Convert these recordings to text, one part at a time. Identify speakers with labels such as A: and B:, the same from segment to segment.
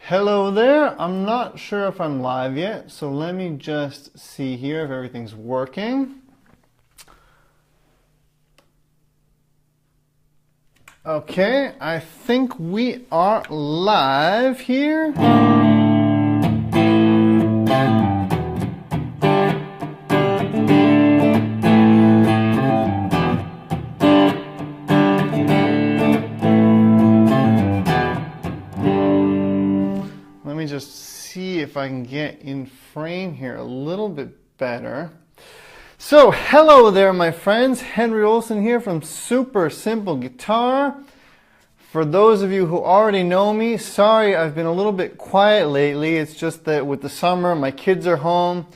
A: Hello there. I'm not sure if I'm live yet, so let me just see here if everything's working. Okay, I think we are live here. Let me just see if I can get in frame here a little bit better. So, hello there, my friends. Henry Olsen here from Super Simple Guitar. For those of you who already know me, sorry I've been a little bit quiet lately. It's just that with the summer, my kids are home.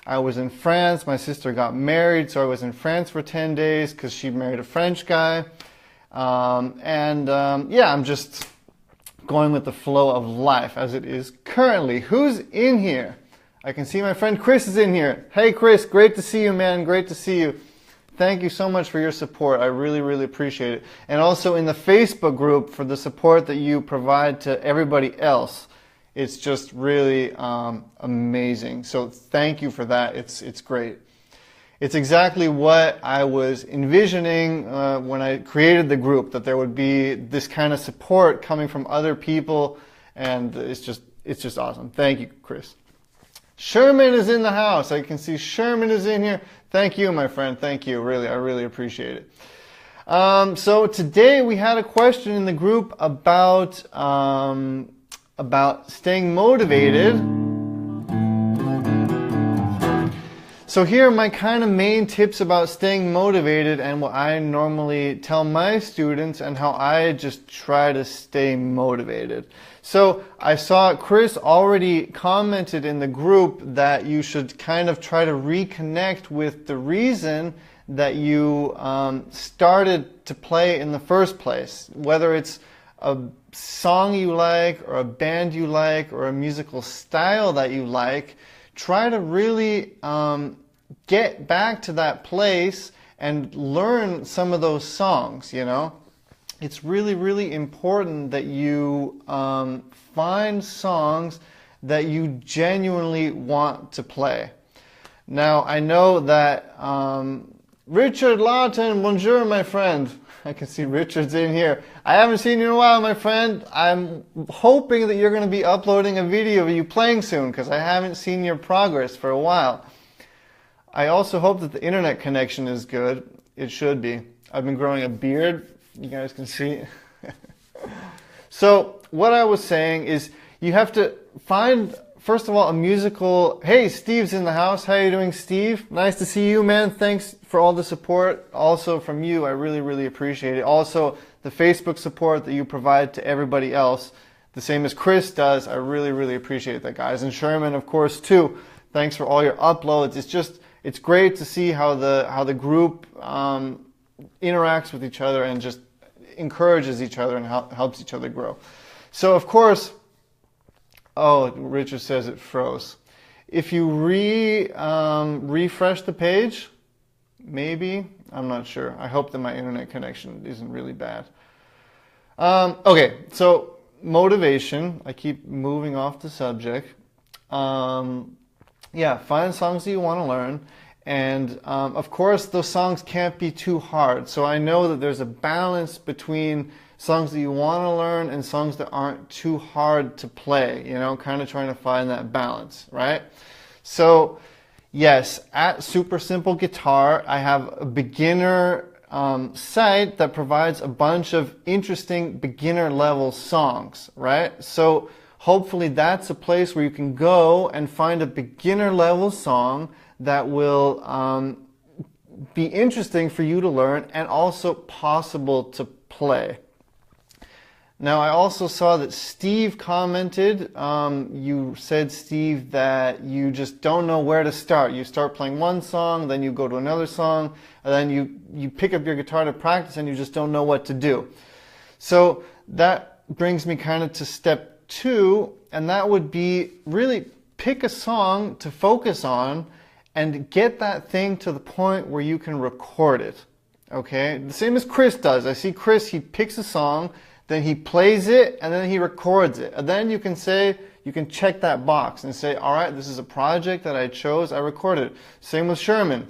A: I was in France. My sister got married, so I was in France for 10 days because she married a French guy. Yeah, I'm just going with the flow of life as it is currently. Who's in here? I can see my friend Chris is in here. Hey Chris, great to see you, man. Great to see you. Thank you so much for your support. I really, really appreciate it. And also in the Facebook group for the support that you provide to everybody else. It's just really amazing. So thank you for that. It's great. It's exactly what I was envisioning when I created the group, that there would be this kind of support coming from other people, and it's just awesome. Thank you, Chris. Sherman is in the house. I can see Sherman is in here. Thank you, my friend. Thank you. Really, I really appreciate it. So today we had a question in the group about staying motivated. So here are my kind of main tips about staying motivated and what I normally tell my students and how I just try to stay motivated. So I saw Chris already commented in the group that you should kind of try to reconnect with the reason that you started to play in the first place. Whether it's a song you like or a band you like or a musical style that you like, try to really get back to that place and learn some of those songs, you know. It's really, really important that you find songs that you genuinely want to play. Now, I know that Richard Lawton, bonjour, my friend. I can see Richard's in here. I haven't seen you in a while, my friend. I'm hoping that you're going to be uploading a video of you playing soon, because I haven't seen your progress for a while. I also hope that the internet connection is good. It should be. I've been growing a beard. You guys can see. So what I was saying is you have to find, first of all, a musical. Hey, Steve's in the house. How are you doing, Steve? Nice to see you, man. Thanks for all the support. Also from you, I really, really appreciate it. Also, the Facebook support that you provide to everybody else, the same as Chris does. I really, really appreciate that, guys. And Sherman, of course, too. Thanks for all your uploads. It's great to see how the group interacts with each other and just encourages each other and helps each other grow. So, of course, oh, Richard says it froze. If you refresh the page, maybe, I'm not sure. I hope that my internet connection isn't really bad. Okay, so motivation. I keep moving off the subject. Yeah, find songs that you want to learn. And of course, those songs can't be too hard. So I know that there's a balance between songs that you want to learn and songs that aren't too hard to play, you know, kind of trying to find that balance, right? So yes, at Super Simple Guitar, I have a beginner site that provides a bunch of interesting beginner level songs, right? So hopefully that's a place where you can go and find a beginner level song that will be interesting for you to learn and also possible to play. Now, I also saw that Steve commented. You said, Steve, that you just don't know where to start. You start playing one song, then you go to another song, and then you pick up your guitar to practice and you just don't know what to do. So that brings me kind of to step 2, and that would be really pick a song to focus on and get that thing to the point where you can record it. Okay? The same as Chris does. I see Chris, he picks a song then he plays it, and then he records it. And then you can say, you can check that box and say, all right, this is a project that I chose, I recorded it. Same with Sherman.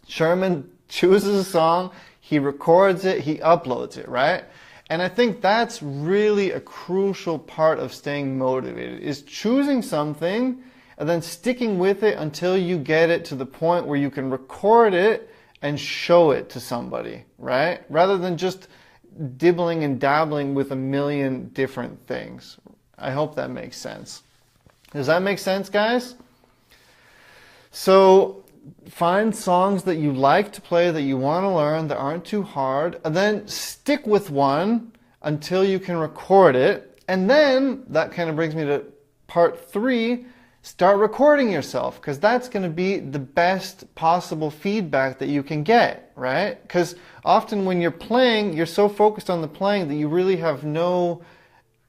A: Sherman chooses a song, he records it, he uploads it, right? And I think that's really a crucial part of staying motivated, is choosing something and then sticking with it until you get it to the point where you can record it and show it to somebody, right? Rather than just dibbling and dabbling with a million different things. I hope that makes sense. Does that make sense, guys? So find songs that you like to play, that you want to learn, that aren't too hard, and then stick with one until you can record it. And then that kind of brings me to part 3. Start recording yourself, because that's going to be the best possible feedback that you can get, right? Because often when you're playing, you're so focused on the playing that you really have no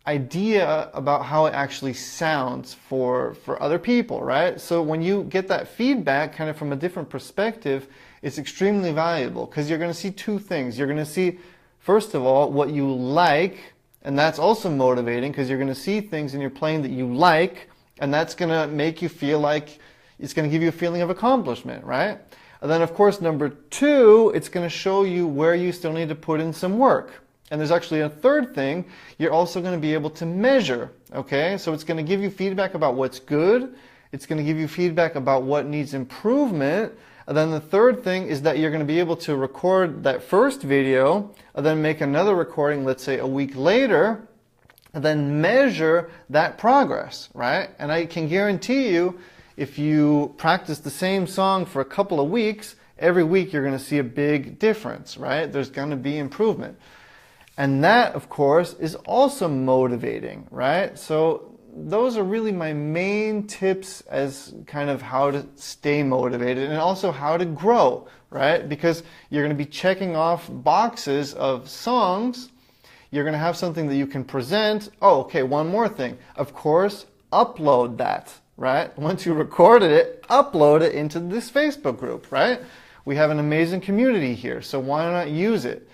A: idea about how it actually sounds for other people, right? So when you get that feedback kind of from a different perspective, it's extremely valuable, because you're going to see 2 things. You're going to see, first of all, what you like, and that's also motivating, because you're going to see things in your playing that you like, and that's going to make you feel like, it's going to give you a feeling of accomplishment, right? And then, of course, number 2, it's going to show you where you still need to put in some work. And there's actually a third thing. You're also going to be able to measure, okay? So it's going to give you feedback about what's good. It's going to give you feedback about what needs improvement. And then the third thing is that you're going to be able to record that first video and then make another recording, let's say a week later, and then measure that progress, right? And I can guarantee you, if you practice the same song for a couple of weeks, every week you're going to see a big difference, right? There's going to be improvement. And that, of course, is also motivating, right? So those are really my main tips as kind of how to stay motivated, and also how to grow, right? Because you're going to be checking off boxes of songs. You're going to have something that you can present. Oh, okay, one more thing. Of course, upload that, right? Once you recorded it, upload it into this Facebook group, right? We have an amazing community here, so why not use it?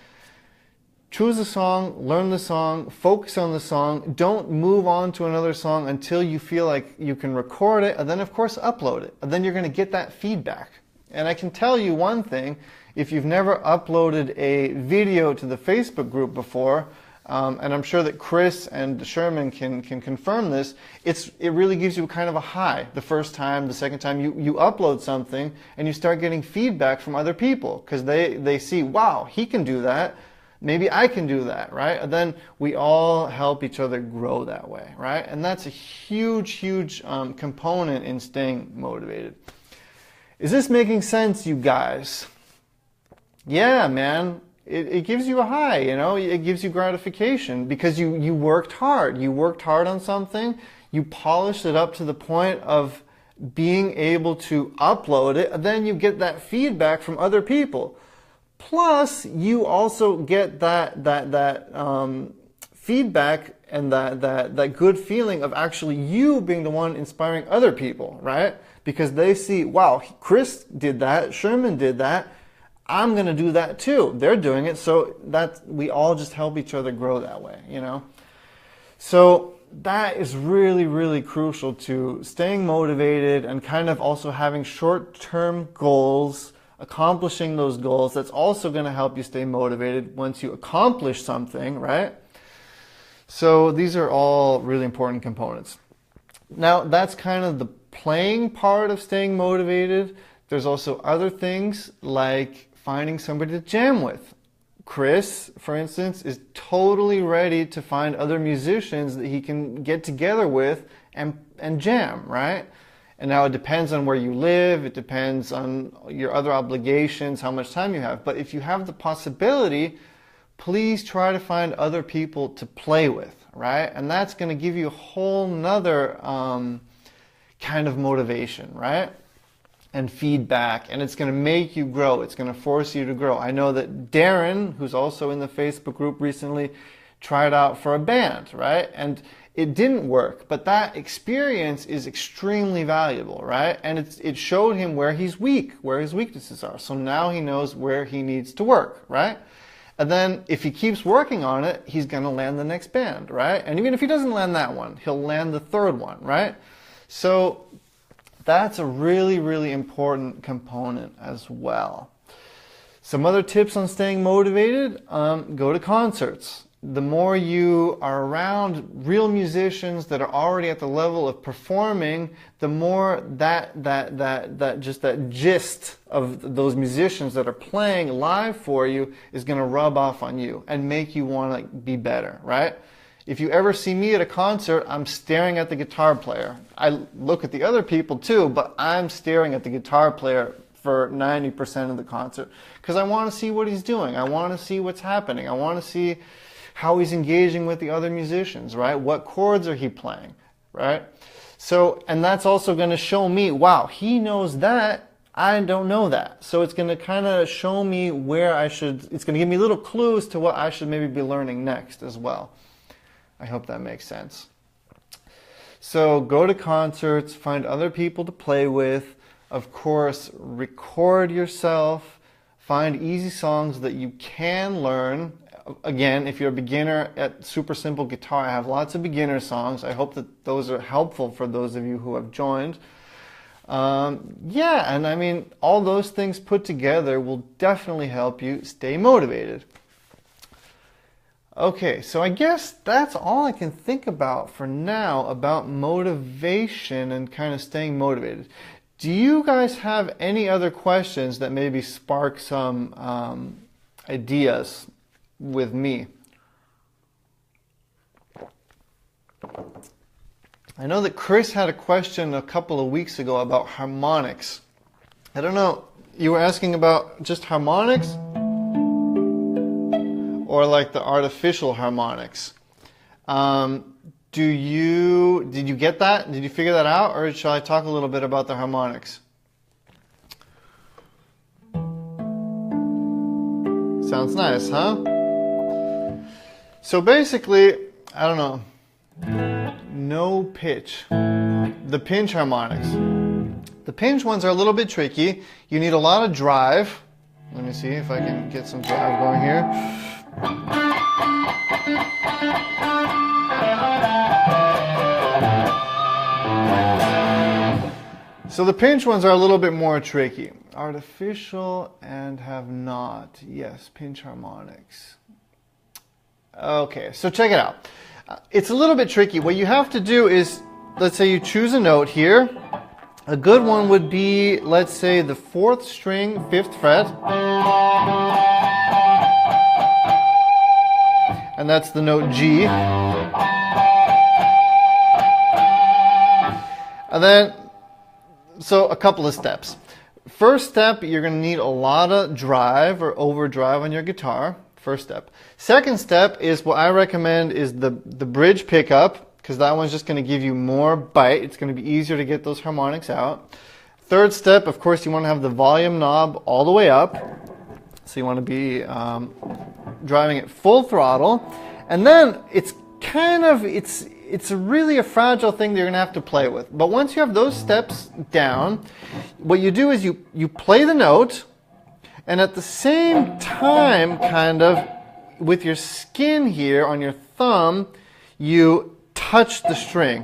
A: Choose a song, learn the song, focus on the song. Don't move on to another song until you feel like you can record it, and then of course upload it. And then you're going to get that feedback. And I can tell you one thing, if you've never uploaded a video to the Facebook group before, and I'm sure that Chris and Sherman can confirm this, it really gives you kind of a high the first time, the second time you upload something, and you start getting feedback from other people, because they see, wow, he can do that. Maybe I can do that, right? And then we all help each other grow that way, right? And that's a huge, huge component in staying motivated. Is this making sense, you guys? Yeah, man. It gives you a high, you know? It gives you gratification because you worked hard. You worked hard on something. You polished it up to the point of being able to upload it. And then you get that feedback from other people. Plus, you also get that feedback and that good feeling of actually you being the one inspiring other people, right? Because they see, wow, Chris did that, Sherman did that, I'm going to do that too. They're doing it, so that we all just help each other grow that way, you know? So that is really, really crucial to staying motivated and kind of also having short-term goals, accomplishing those goals. That's also going to help you stay motivated once you accomplish something, right? So these are all really important components. Now, that's kind of the playing part of staying motivated. There's also other things like finding somebody to jam with. Chris, for instance, is totally ready to find other musicians that he can get together with and jam, right? And now it depends on where you live, it depends on your other obligations, how much time you have. But if you have the possibility, please try to find other people to play with, right? And that's going to give you a whole nother kind of motivation, right? And feedback, and it's going to make you grow. It's going to force you to grow. I know that Darren, who's also in the Facebook group recently, tried out for a band, right? And it didn't work, but that experience is extremely valuable, right? And it showed him where he's weak, where his weaknesses are. So now he knows where he needs to work, right? And then if he keeps working on it, he's going to land the next band, right? And even if he doesn't land that one, he'll land the third one, right? So that's a really, really important component as well. Some other tips on staying motivated, go to concerts. The more you are around real musicians that are already at the level of performing, the more that gist of those musicians that are playing live for you is going to rub off on you and make you want to be better, right? If you ever see me at a concert, I'm staring at the guitar player. I look at the other people too, but I'm staring at the guitar player for 90% of the concert because I want to see what he's doing. I want to see what's happening. I want to see how he's engaging with the other musicians, right? What chords are he playing, right? So, and that's also going to show me, wow, he knows that, I don't know that. So it's going to kind of show me where I should, it's going to give me little clues to what I should maybe be learning next as well. I hope that makes sense. So go to concerts, find other people to play with. Of course, record yourself, find easy songs that you can learn. Again, if you're a beginner at super simple guitar, I have lots of beginner songs. I hope that those are helpful for those of you who have joined. Yeah, and I mean, all those things put together will definitely help you stay motivated. Okay, so I guess that's all I can think about for now about motivation and kind of staying motivated. Do you guys have any other questions that maybe spark some ideas with me? I know that Chris had a question a couple of weeks ago about harmonics. I don't know, you were asking about just harmonics or like the artificial harmonics? Did you get that? Did you figure that out, or shall I talk a little bit about the harmonics? Sounds nice, huh? So basically, I don't know, no pitch. The pinch harmonics. The pinch ones are a little bit tricky. You need a lot of drive. Let me see if I can get some drive going here. So the pinch ones are a little bit more tricky. Artificial and have not. Yes, pinch harmonics. Okay, so check it out. It's a little bit tricky. What you have to do is, let's say you choose a note here. A good one would be, let's say, the 4th string, 5th fret. And that's the note G. And then, so a couple of steps. First step, you're going to need a lot of drive or overdrive on your guitar. First step. Second step is what I recommend is the bridge pickup, because that one's just going to give you more bite. It's going to be easier to get those harmonics out. Third step, of course, you want to have the volume knob all the way up. So you want to be driving it full throttle. And then it's really a fragile thing that you're going to have to play with. But once you have those steps down, what you do is you play the note, and at the same time, kind of, with your skin here on your thumb, you touch the string.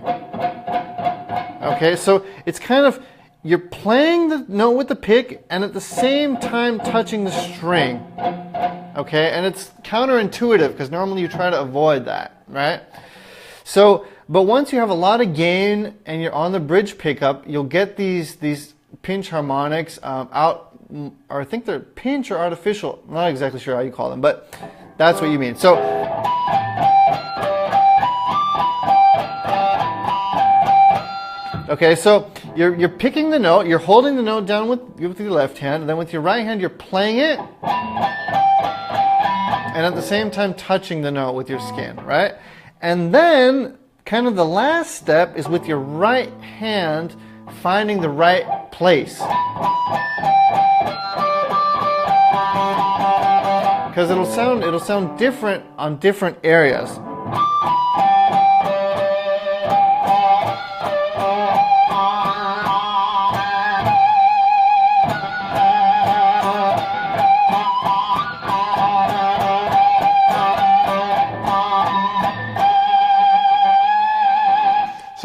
A: Okay, so it's kind of, you're playing the note with the pick and at the same time touching the string. Okay, and it's counterintuitive because normally you try to avoid that, right? So, but once you have a lot of gain and you're on the bridge pickup, you'll get these pinch harmonics out, or I think they're pinch or artificial. I'm not exactly sure how you call them, but that's what you mean. So, okay, so you're picking the note, you're holding the note down with your left hand, and then with your right hand you're playing it, and at the same time touching the note with your skin, right? And then, kind of the last step is with your right hand finding the right place. Because it'll sound different on different areas.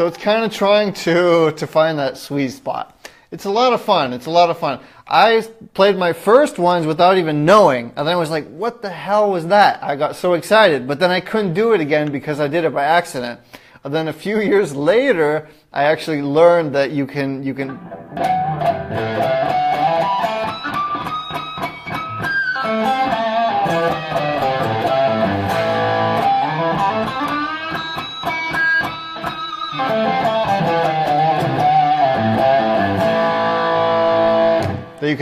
A: So it's kind of trying to find that sweet spot. It's a lot of fun. It's a lot of fun. I played my first ones without even knowing, and then I was like, what the hell was that? I got so excited, but then I couldn't do it again because I did it by accident. And then a few years later, I actually learned that you can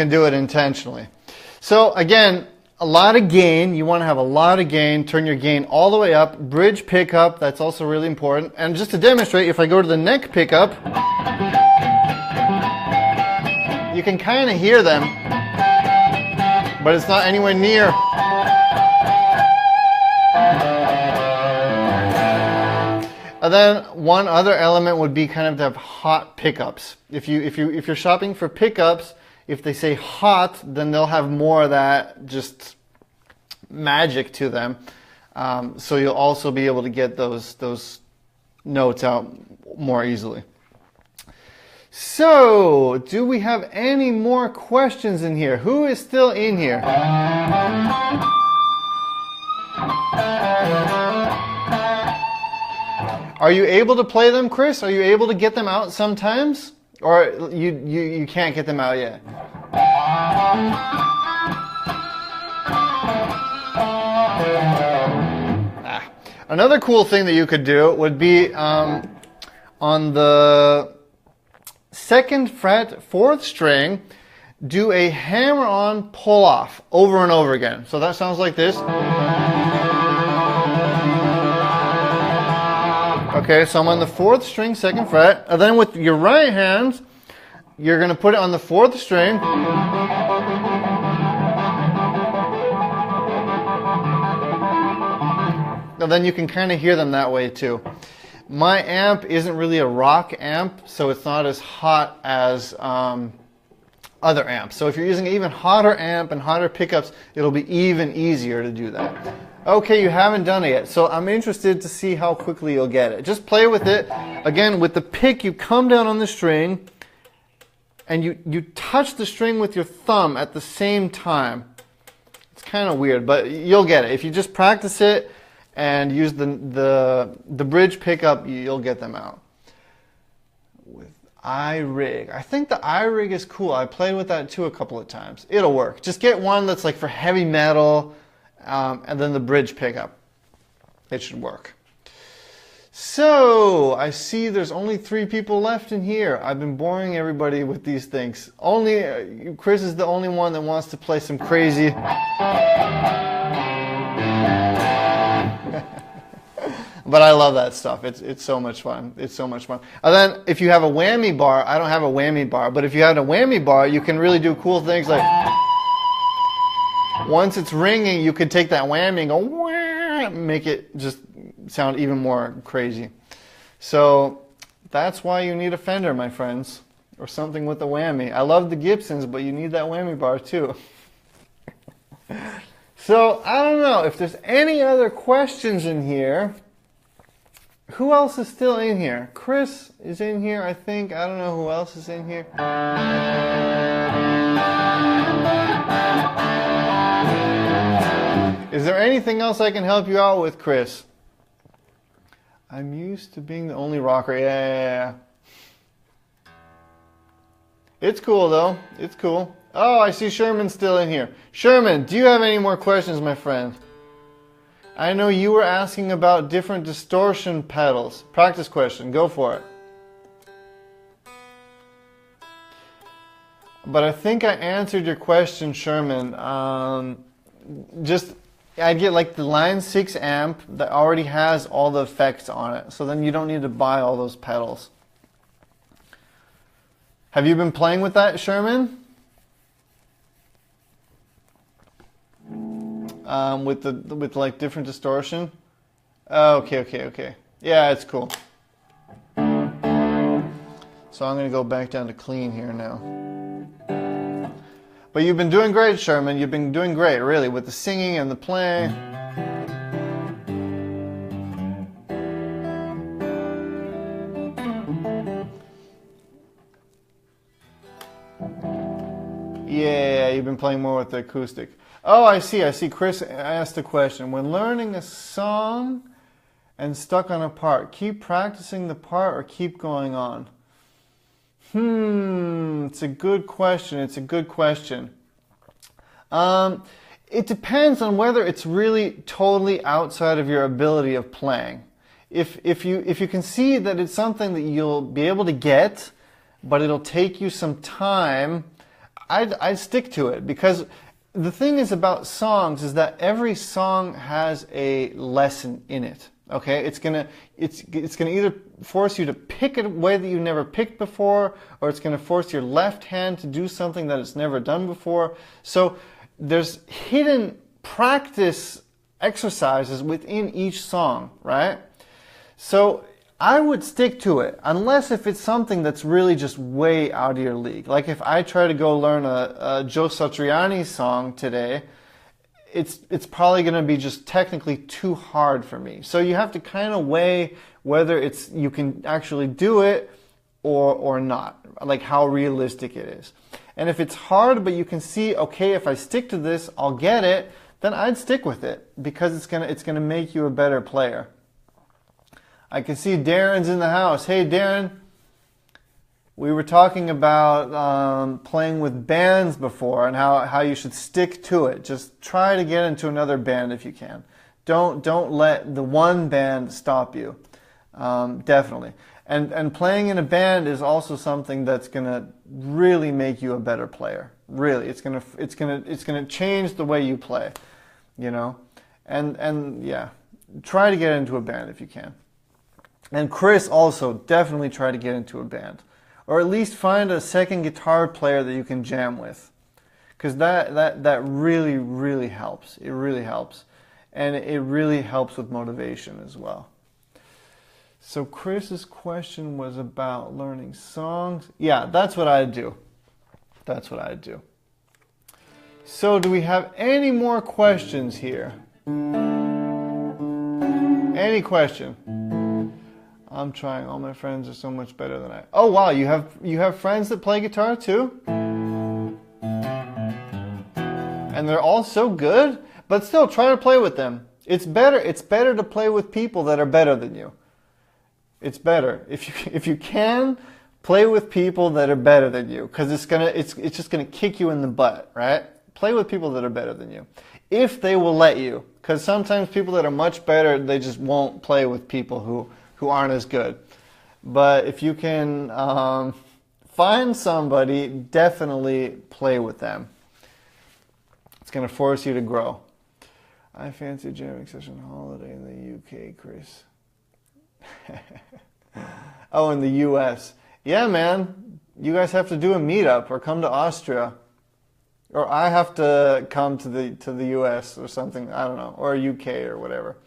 A: do it intentionally. So again, a lot of gain. You want to have a lot of gain. Turn your gain all the way up. Bridge pickup, that's also really important. And just to demonstrate, if I go to the neck pickup, you can kind of hear them, but it's not anywhere near. And then one other element would be kind of to have hot pickups. If you're shopping for pickups, if they say hot, then they'll have more of that just magic to them. So you'll also be able to get those notes out more easily. So, do we have any more questions in here? Who is still in here? Are you able to play them, Chris? Are you able to get them out sometimes? Or you can't get them out yet? Another cool thing that you could do would be on the 2nd fret, 4th string, do a hammer-on pull-off over and over again. So that sounds like this. Okay, so I'm on the 4th string, 2nd fret, and then with your right hand, you're going to put it on the 4th string. And then you can kind of hear them that way too. My amp isn't really a rock amp, so it's not as hot as other amps. So if you're using an even hotter amp and hotter pickups, it'll be even easier to do that. Okay, you haven't done it yet, so I'm interested to see how quickly you'll get it. Just play with it. Again, with the pick, you come down on the string, and you touch the string with your thumb at the same time. It's kind of weird, but you'll get it. If you just practice it and use the bridge pickup, you'll get them out. With iRig. I think the iRig is cool. I played with that too a couple of times. It'll work. Just get one that's like for heavy metal, and then the bridge pickup. It should work. So, I see there's only 3 people left in here. I've been boring everybody with these things. Only Chris is the only one that wants to play some crazy. But I love that stuff. It's so much fun. It's so much fun. And then if you have a whammy bar, I don't have a whammy bar, but if you have a whammy bar, you can really do cool things like once it's ringing, you could take that whammy and go wah, make it just sound even more crazy. So that's why you need a Fender, my friends, or something with a whammy. I love the Gibsons, but you need that whammy bar too. So I don't know if there's any other questions in here. Who else is still in here? Chris is in here, I think. I don't know who else is in here. Is there anything else I can help you out with, Chris? I'm used to being the only rocker. Yeah. It's cool, though. It's cool. Oh, I see Sherman's still in here. Sherman, do you have any more questions, my friend? I know you were asking about different distortion pedals. Practice question. Go for it. But I think I answered your question, Sherman. I'd get like the Line 6 amp that already has all the effects on it. So then you don't need to buy all those pedals. Have you been playing with that, Sherman? With like different distortion? Oh, okay. Yeah, it's cool. So I'm going to go back down to clean here now. But you've been doing great, Sherman. You've been doing great, really, with the singing and the playing. Yeah, you've been playing more with the acoustic. Oh, I see. Chris asked a question. When learning a song and stuck on a part, keep practicing the part or keep going on? It's a good question. It depends on whether it's really totally outside of your ability of playing. If you can see that it's something that you'll be able to get, but it'll take you some time, I'd stick to it, because the thing is about songs is that every song has a lesson in it. Okay, it's gonna either force you to pick a way that you never picked before, or it's gonna force your left hand to do something that it's never done before. So there's hidden practice exercises within each song, right? So I would stick to it, unless if it's something that's really just way out of your league. Like if I try to go learn a Joe Satriani song today, it's probably going to be just technically too hard for me. So you have to kind of weigh whether you can actually do it or not, like how realistic it is. And if it's hard, but you can see, okay, if I stick to this, I'll get it, then I'd stick with it, because it's gonna make you a better player. I can see Darren's in the house. Hey, Darren. We were talking about playing with bands before and how you should stick to it. Just try to get into another band if you can. Don't let the one band stop you. Definitely. And playing in a band is also something that's gonna really make you a better player. Really, it's gonna change the way you play. You know, and yeah, try to get into a band if you can. And Chris also definitely try to get into a band. Or at least find a second guitar player that you can jam with. Because that really, really helps. It really helps. And it really helps with motivation as well. So Chris's question was about learning songs. Yeah, that's what I do. So do we have any more questions here? Any question? I'm trying. All my friends are so much better than I. Oh wow, you have friends that play guitar too? And they're all so good? But still, try to play with them. It's better to play with people that are better than you. It's better. If you can, play with people that are better than you, because it's just gonna kick you in the butt, right? Play with people that are better than you. If they will let you. Because sometimes people that are much better, they just won't play with people who aren't as good. But if you can find somebody, definitely play with them. It's going to force you to grow. I fancy a jamming session holiday in the UK, Chris. Oh, in the US. Yeah, man. You guys have to do a meetup or come to Austria. Or I have to come to the US or something. I don't know. Or UK or whatever.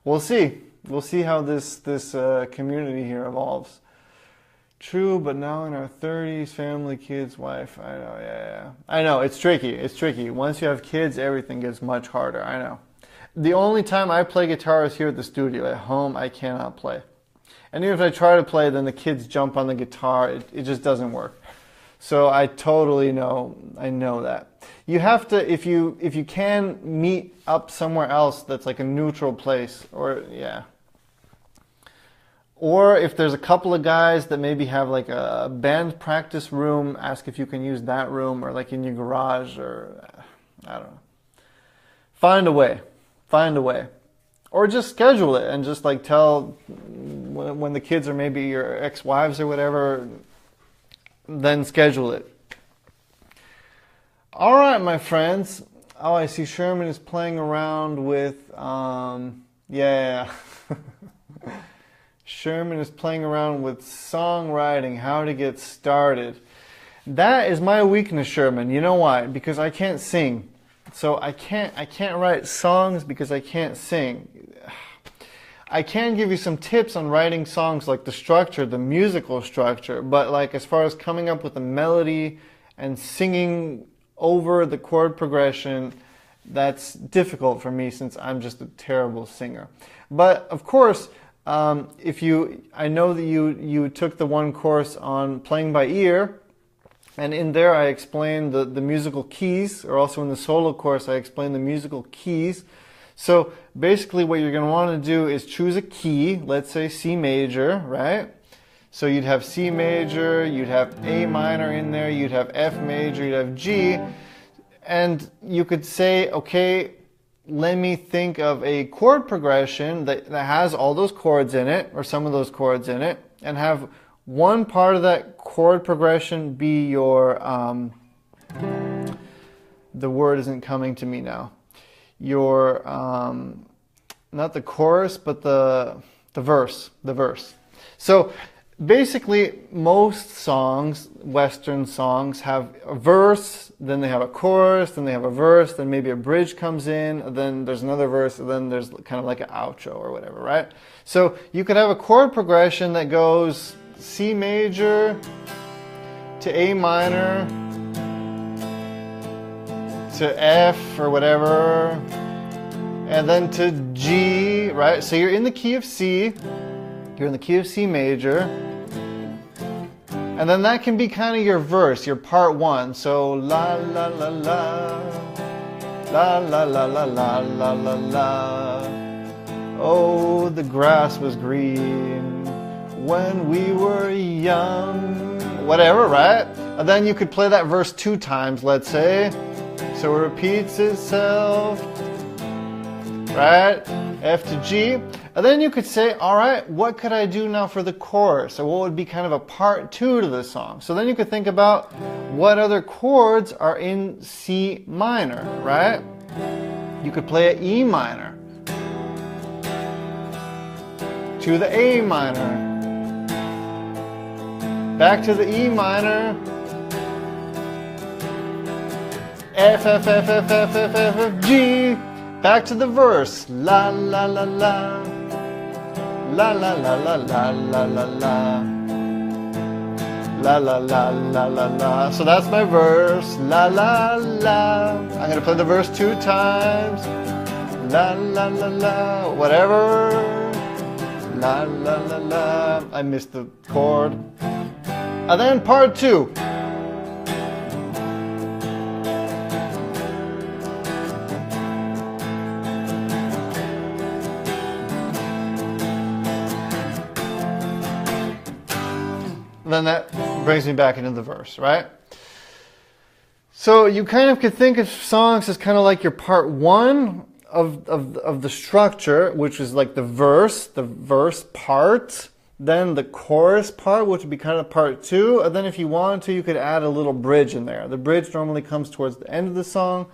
A: We'll see. We'll see how this community here evolves. True, but now in our 30s, family, kids, wife. I know, yeah. I know, it's tricky. Once you have kids, everything gets much harder. I know. The only time I play guitar is here at the studio. At home, I cannot play. And even if I try to play, then the kids jump on the guitar. It just doesn't work. So I totally know. I know that. You have to, if you can meet up somewhere else that's like a neutral place, or yeah. Or if there's a couple of guys that maybe have like a band practice room, ask if you can use that room, or like in your garage, or I don't know. Find a way. Or just schedule it and just like tell when the kids are maybe your ex-wives or whatever, then schedule it. All right, my friends. Oh, I see Sherman is playing around with, yeah. Sherman is playing around with songwriting, how to get started. That is my weakness, Sherman. You know why? Because I can't sing. So I can't write songs because I can't sing. I can give you some tips on writing songs, like the structure, the musical structure, but like as far as coming up with a melody and singing over the chord progression, that's difficult for me since I'm just a terrible singer. But of course, I know that you took the one course on playing by ear, And in there I explain the musical keys, or also in the solo course I explain the musical keys. So basically what you're going to want to do is choose a key, let's say C major, right? So you'd have C major, you'd have A minor in there, you'd have F major, you'd have G, and you could say, okay, let me think of a chord progression that has all those chords in it, or some of those chords in it, and have one part of that chord progression be your, the word isn't coming to me now, your, not the chorus, but the verse. So basically most songs, Western songs, have a verse, then they have a chorus, then they have a verse, then maybe a bridge comes in, then there's another verse, and then there's kind of like an outro or whatever, right? So you could have a chord progression that goes C major to A minor to F or whatever, and then to G, right? So you're in the key of C, you're in the key of C major, and then that can be kind of your verse, your part one. So la la la la, la la la la la la la la. Oh, the grass was green when we were young, whatever, right? And then you could play that verse 2 times, let's say. So it repeats itself, right? F to G. And then you could say, all right, what could I do now for the chorus? So what would be kind of a part 2 to the song? So then you could think about what other chords are in C minor, right? You could play an E minor to the A minor, back to the E minor, F, F, F, F, F, F, F, F, G, back to the verse, la, la, la, la, la, la, la, la, la, la, la, la, la, la, la, la, la, la. So that's my verse, la, la, la. I'm going to play the verse 2 times, la, la, la, la, whatever, la, la, la, la. I missed the chord. And then part 2. Then that brings me back into the verse, right? So you kind of could think of songs as kind of like your part 1 of the structure, which is like the verse part, then the chorus part, which would be kind of part 2, and then if you wanted to, you could add a little bridge in there. The bridge normally comes towards the end of the song,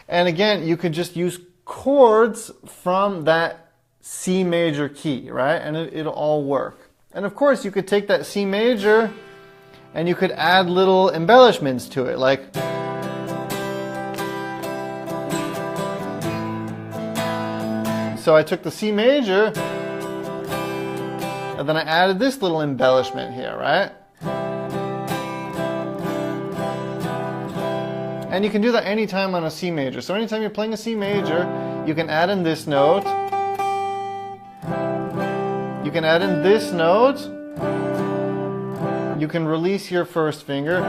A: and again, you could just use chords from that C major key, right? And it'll all work. And of course, you could take that C major and you could add little embellishments to it, like so I took the C major and then I added this little embellishment here, right? And you can do that anytime on a C major. So anytime you're playing a C major, you can add in this note. You can add in this note. You can release your first finger,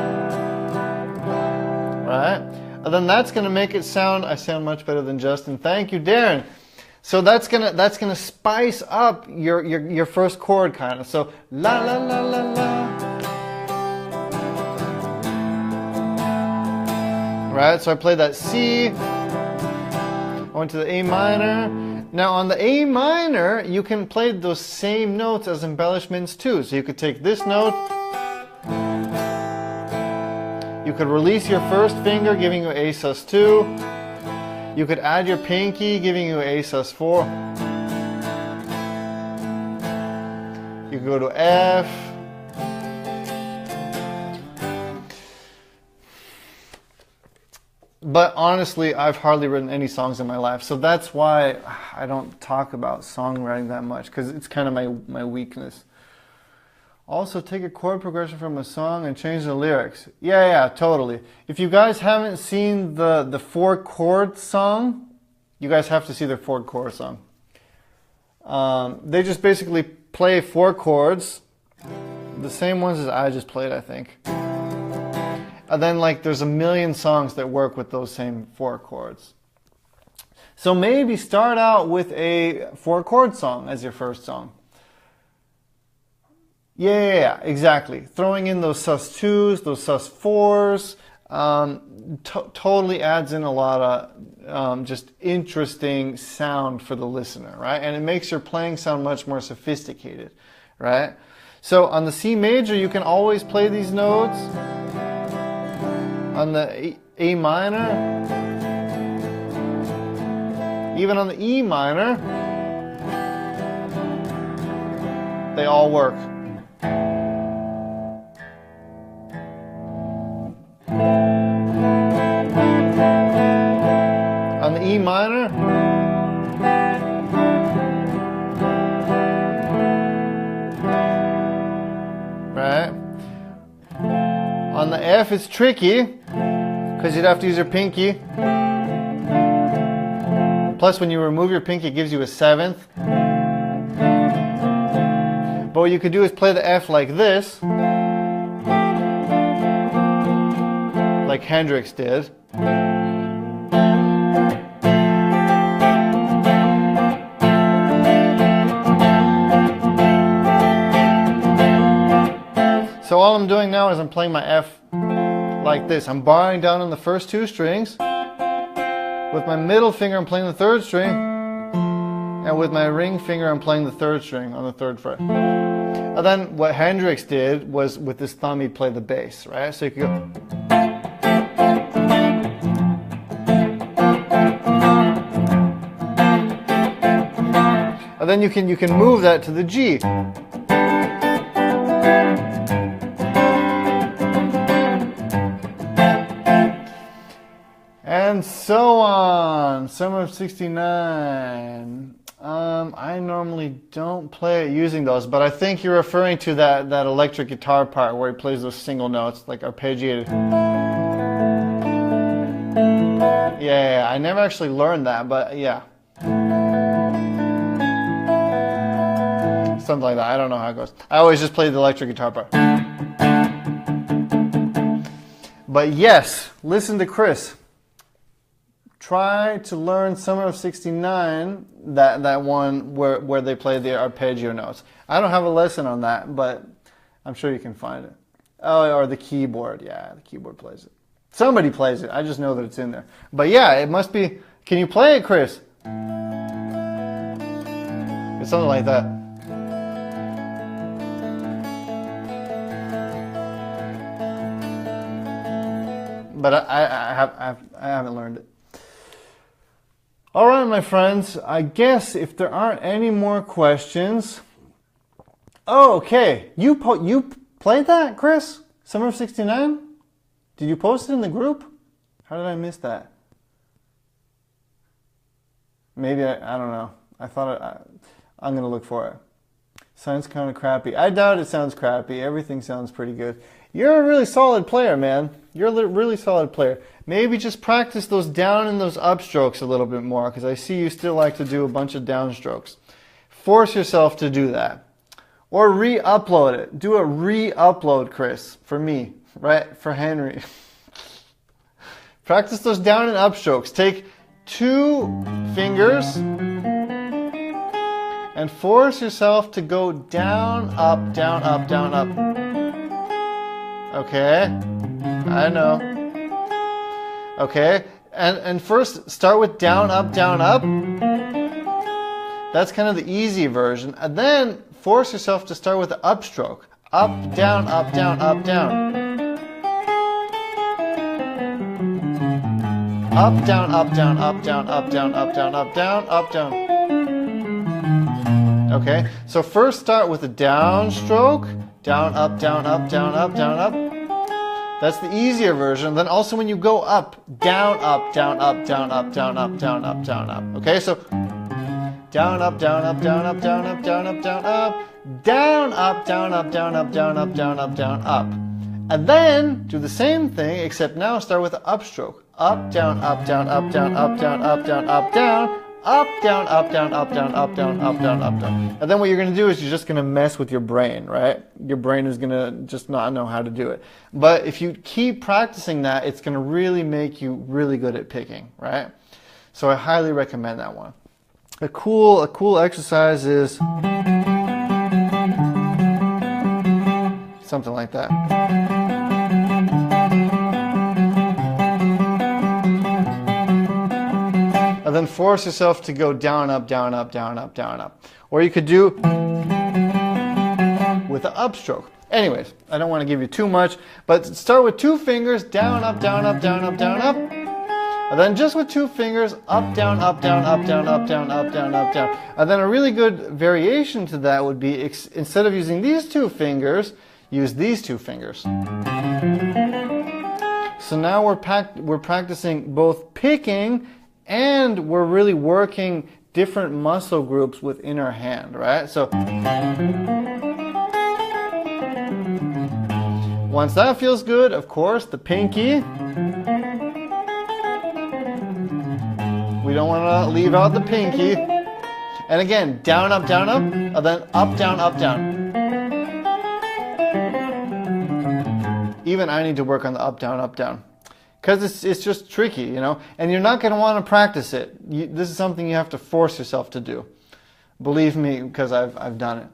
A: right? And then that's going to make it sound, I sound much better than Justin. Thank you, Darren. So that's gonna spice up your first chord kind of. So la la la la la. Right? So I played that C. I went to the A minor. Now on the A minor, you can play those same notes as embellishments too. So you could take this note. You could release your first finger, giving you A sus2. You could add your pinky, giving you A sus4. You could go to F. But honestly, I've hardly written any songs in my life, so that's why I don't talk about songwriting that much, because it's kind of my weakness. Also, take a chord progression from a song and change the lyrics. Yeah, totally. If you guys haven't seen the 4-chord song, you guys have to see their 4-chord song. They just basically play 4 chords, the same ones as I just played, I think. And then like there's a million songs that work with those same 4 chords. So maybe start out with a 4 chord song as your first song. Yeah, exactly. Throwing in those sus2s, those sus4s, totally adds in a lot of just interesting sound for the listener, right? And it makes your playing sound much more sophisticated, right? So on the C major, you can always play these notes. On the A minor, even on the E minor, they all work. On the E minor, right? On the F, it's tricky because you'd have to use your pinky. Plus, when you remove your pinky, it gives you a 7th. But what you could do is play the F like this, like Hendrix did. So all I'm doing now is I'm playing my F like this. I'm barring down on the first 2 strings. With my middle finger, I'm playing the 3rd string. And with my ring finger, I'm playing the 3rd string on the 3rd fret. And then what Hendrix did was with his thumb, he'd play the bass, right? So you could go. And then you can move that to the G. And so on. Summer of '69. I normally don't play it using those, but I think you're referring to that electric guitar part where he plays those single notes, like arpeggiated. Yeah, I never actually learned that, but yeah. Something like that. I don't know how it goes. I always just play the electric guitar part. But yes, listen to Chris. Try to learn Summer of '69, that one where they play the arpeggio notes. I don't have a lesson on that, but I'm sure you can find it. Oh, or the keyboard. Yeah, the keyboard plays it. Somebody plays it. I just know that it's in there. But yeah, it must be. Can you play it, Chris? It's something like that. But I haven't learned it. All right, my friends, I guess if there aren't any more questions. Oh, okay. You played that, Chris? Summer of '69? Did you post it in the group? How did I miss that? Maybe, I don't know. I thought I'm going to look for it. Sounds kind of crappy. I doubt it sounds crappy. Everything sounds pretty good. You're a really solid player, man. You're a really solid player. Maybe just practice those down and those up strokes a little bit more, because I see you still like to do a bunch of down strokes. Force yourself to do that. Or re-upload it. Do a re-upload, Chris, for me, right? For Henry. Practice those down and up strokes. Take 2 fingers and force yourself to go down, up, down, up, down, up. Okay, I know. Okay, and first start with down, up, down, up. That's kind of the easy version. And then force yourself to start with the upstroke. Up, down, up, down, up, down. Up, down, up, down, up, down, up, down, up, down, up, down, up, down. Okay, so first start with a downstroke. Down, up, down, up, down, up, down, up. That's the easier version. Then also when you go up, down, up, down, up, down, up, down, up, down, up, down, up. Okay, so down, up, down, up, down, up, down, up, down, up, down, up, down, up, down, up, down, up, down, up, down, up, down, up. And then do the same thing, except now start with the upstroke. Up, down, up, down, up, down, up, down, up, down, up, down, up, down, up, down, up, down, up, down, up, down, up, down. And then what you're going to do is you're just going to mess with your brain, right? Your brain is going to just not know how to do it. But if you keep practicing that, it's going to really make you really good at picking, right? So I highly recommend that one. A cool exercise is something like that. And then force yourself to go down, up, down, up, down, up, down, up. Or you could do with the upstroke. Anyways, I don't want to give you too much, but start with 2 fingers, down, up, down, up, down, up, down, up. And then just with 2 fingers, up, down, up, down, up, down, up, down, up, down, up, down. And then a really good variation to that would be, instead of using these 2 fingers, use these 2 fingers. So now we're practicing both picking and we're really working different muscle groups within our hand, right? So once that feels good, of course, the pinky. We don't want to leave out the pinky. And again, down, up, and then up, down, up, down. Even I need to work on the up, down. Because it's just tricky, you know, and you're not going to want to practice it. This is something you have to force yourself to do. Believe me, because I've done it.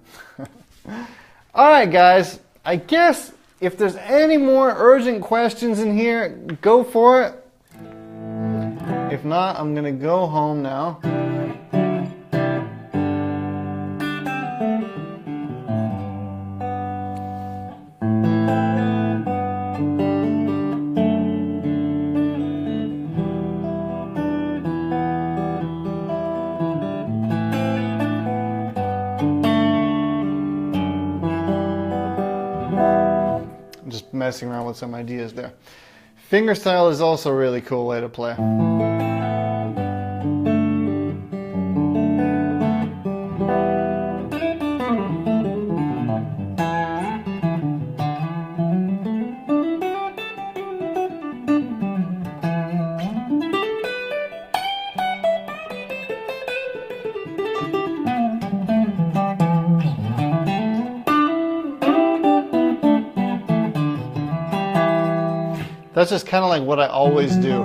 A: All right, guys, I guess if there's any more urgent questions in here, go for it. If not, I'm going to go home now. Just messing around with some ideas there. Fingerstyle is also a really cool way to play. That's just kind of like what I always do.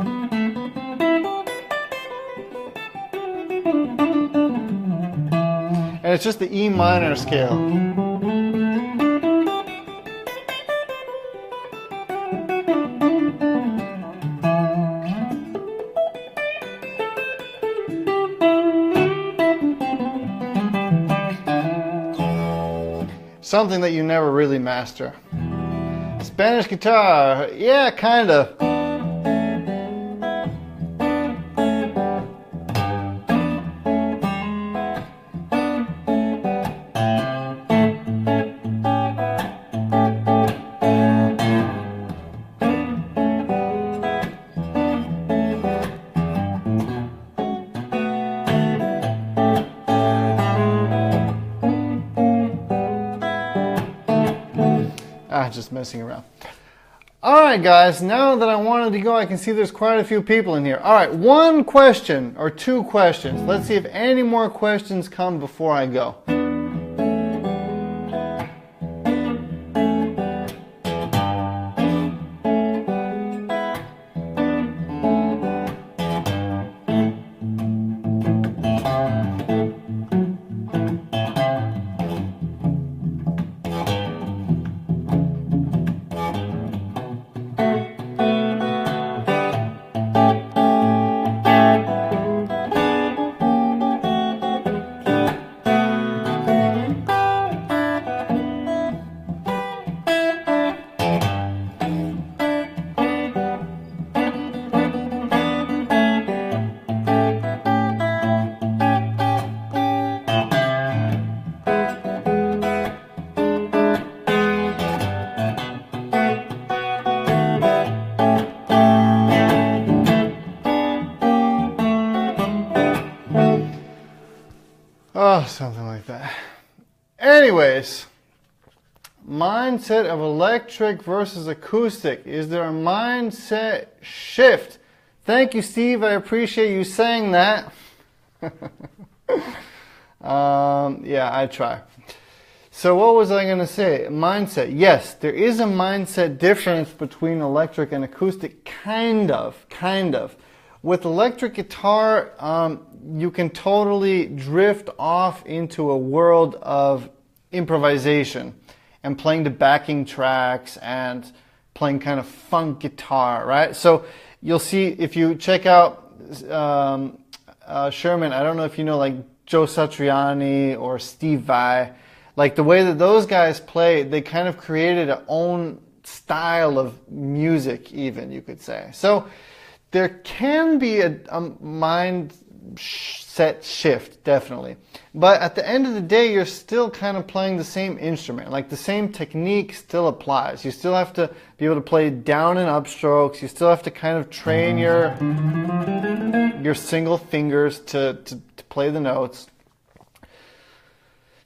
A: And it's just the E minor scale. Something that you never really master. Spanish guitar, yeah, kind of. Just messing around. Alright guys, now that I wanted to go, I can see there's quite a few people in here. Alright, 1 question or 2 questions. Let's see if any more questions come before I go. Oh, something like that. Anyways, mindset of electric versus acoustic. Is there a mindset shift? Thank you, Steve. I appreciate you saying that. Yeah, I try. So what was I going to say? Mindset. Yes, there is a mindset difference between electric and acoustic. Kind of. With electric guitar, you can totally drift off into a world of improvisation and playing the backing tracks and playing kind of funk guitar, right? So you'll see if you check out Sherman, I don't know if you know like Joe Satriani or Steve Vai, like the way that those guys play, they kind of created their own style of music even, you could say. So there can be a mindset shift, definitely. But at the end of the day, you're still kind of playing the same instrument. Like the same technique still applies. You still have to be able to play down and up strokes. You still have to kind of train your single fingers to play the notes.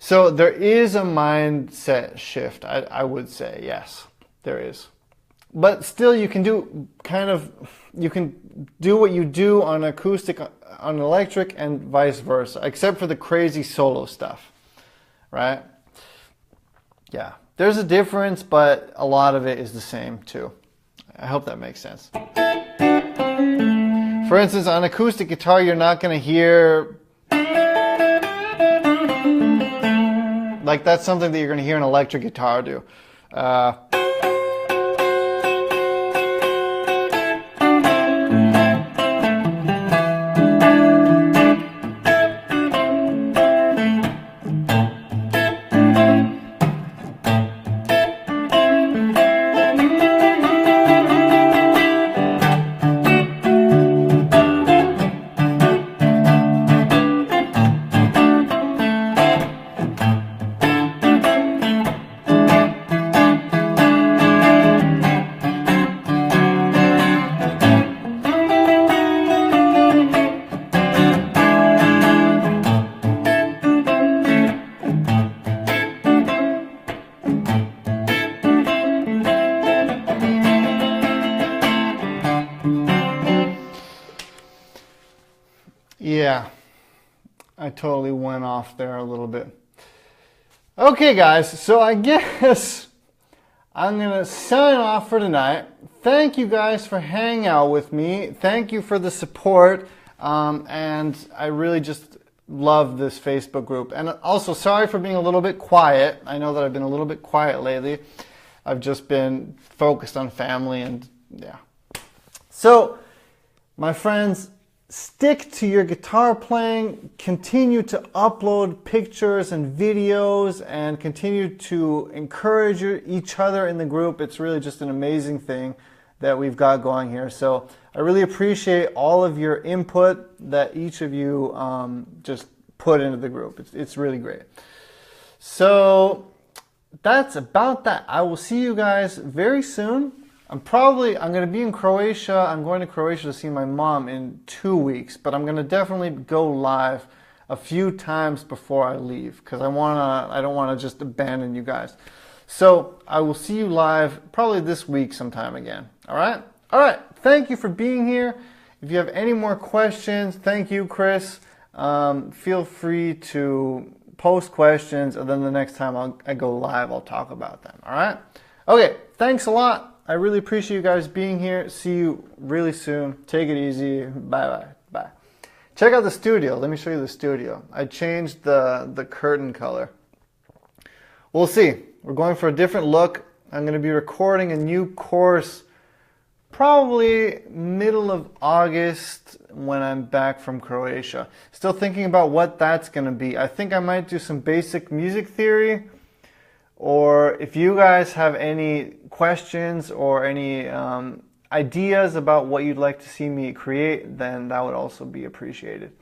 A: So there is a mindset shift, I would say, yes, there is. But still you can do you can do what you do on acoustic, on electric, and vice versa, except for the crazy solo stuff, right? Yeah, there's a difference, but a lot of it is the same too. I hope that makes sense. For instance, on acoustic guitar, you're not going to hear, like that's something that you're going to hear an electric guitar do. Yeah, I totally went off there a little bit. Okay, guys, so I guess I'm going to sign off for tonight. Thank you guys for hanging out with me. Thank you for the support. And I really just love this Facebook group. And also, sorry for being a little bit quiet. I know that I've been a little bit quiet lately. I've just been focused on family and yeah. So, my friends, stick to your guitar playing, continue to upload pictures and videos, and continue to encourage each other in the group. It's really just an amazing thing that we've got going here. So I really appreciate all of your input that each of you just put into the group. It's really great. So that's about that. I will see you guys very soon. I'm going to be in Croatia. I'm going to Croatia to see my mom in 2 weeks, but I'm going to definitely go live a few times before I leave because I don't want to just abandon you guys. So I will see you live probably this week sometime again. All right? All right. Thank you for being here. If you have any more questions, thank you, Chris. Feel free to post questions, and then the next time I go live, I'll talk about them. All right? Okay. Thanks a lot. I really appreciate you guys being here. See you really soon. Take it easy. Bye-bye. Bye. Check out the studio. Let me show you the studio. I changed the curtain color. We'll see. We're going for a different look. I'm going to be recording a new course probably middle of August when I'm back from Croatia. Still thinking about what that's going to be. I think I might do some basic music theory. Or if you guys have any questions or any ideas about what you'd like to see me create, then that would also be appreciated.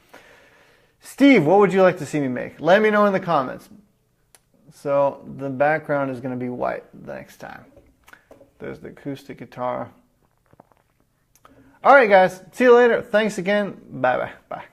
A: Steve, what would you like to see me make? Let me know in the comments. So the background is going to be white the next time. There's the acoustic guitar. All right, guys. See you later. Thanks again. Bye-bye. Bye.